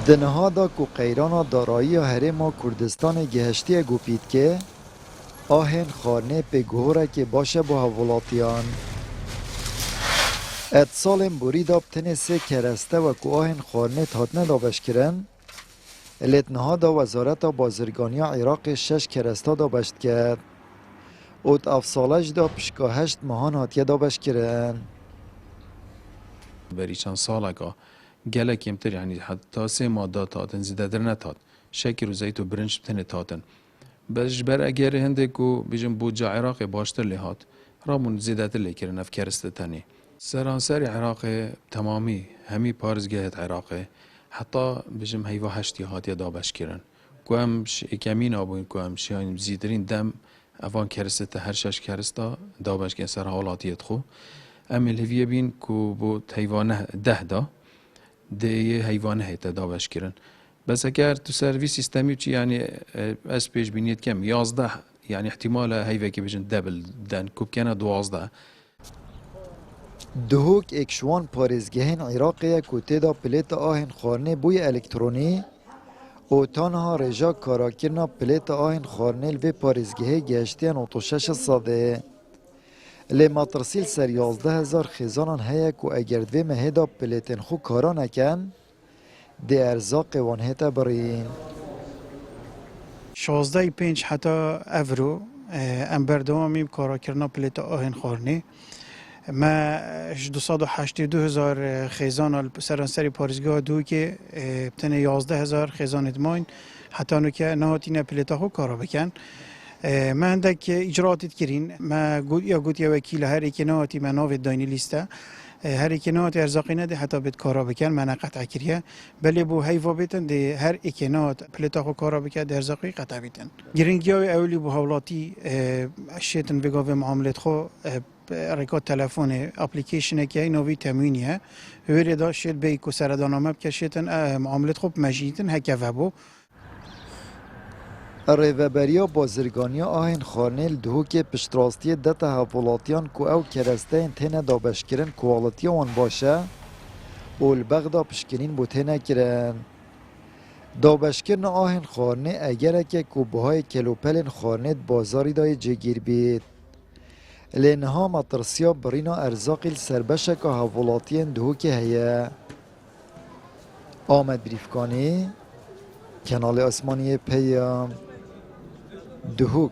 دنها دا کو قیران دارایی هرم کردستان گهشتی گوپید که آهن خانه به گوهره که باشه با هولاتیان اتسالم بوری داب تنه سه کرسته و کو آهن خانه تاتنه دابش کرن لتنها دا وزارت بازرگانی عراق 6 کرسته دابشت کرد اوت افسالش دا پشکا 8 ماهان هاتیه دابش کرن بری چند سال که گله کمتر یعنی حتی 3 ماده تاتن زیاده در نتاد شکر و زیت و برنج بتنه تاتن بس بر اگر هنده کو بیجن بوجه عراق باشتر لحات رامون زیاده لیکرن افکرسته تنی سرانسر عراق تمامی همی پارزگاه عراق حتی بیجم هیوا هشتی هاتی دابش کرن کو هم اکمین آبوین کو هم شاین زیدرین دم اوان کرسته هر شش کرسته دابش کن سر حالاتیت خو امل هفیه بین کو بو حیوانه 10 دا ده حیوانه هیتا دابش کرن بس اگر تو سرویس سیستمی چی یعنی از پیش بینید کم 11 یعنی احتمال هیوه که بجن دبل دن کوب کنه 12 دهوک اکشوان پارزگهین عراقیه که تیدا پلیت آهن خارنه بوی الکترونی او تانها رجا کاراکرنا پلیت آهن خارنه لوی پارزگهه گشتین و 6 ساده لی ماترسیل سر 11,000 خیزانان هیا که اگر دوی مهدا پلیتن خو کارا نکن دی ارزاق وانهتا برین 16.5 حتی اورو ام بردوامیم کارا کرنا پلیت آهن خارنه ما 282,000 خیزان سرانسری پارزگاه دو که بتنه 11,000 خیزان ادماین حتی نو که نهاتین پلیتا خو کارا بکن ما هندک اجراتت کرین ما گوت یا وکیل هر ایک نهاتی ما ناو داینی لیسته هر ایک نهات ارزاقی نده حتی بید کارا بکن من قطع کریه بله بو هیوا بیتن ده هر ایک نهات پلیتا خو کارا بکن ده ارزاقی قطع بیتن گرینگی های اولی بو هولاتی شیطن بگاوه معاملت خو رکات تلفن اپلیکیشن که نوی تموینیه ویری دا شد به ایکو سردانامه بکشیتن معاملت خوب مجیدن هکه وبو ریوبریا بازرگانی آهن خارنل دهوک پشتراستی دتا هفولاتیان که او کرسته تینه دابشکرن کوالیتی وان باشه و البغدا پشکنین بو تینه کرن دابشکرن آهن خارنه اگره که کوبهای کلوپلن خارنت بازاری دای جگیر بید لینها مطرسیا برینا ارزاقی سربشک هفولاتیان دهوک هیا آمد بریفکانی کنال آسمانی پیام دهوک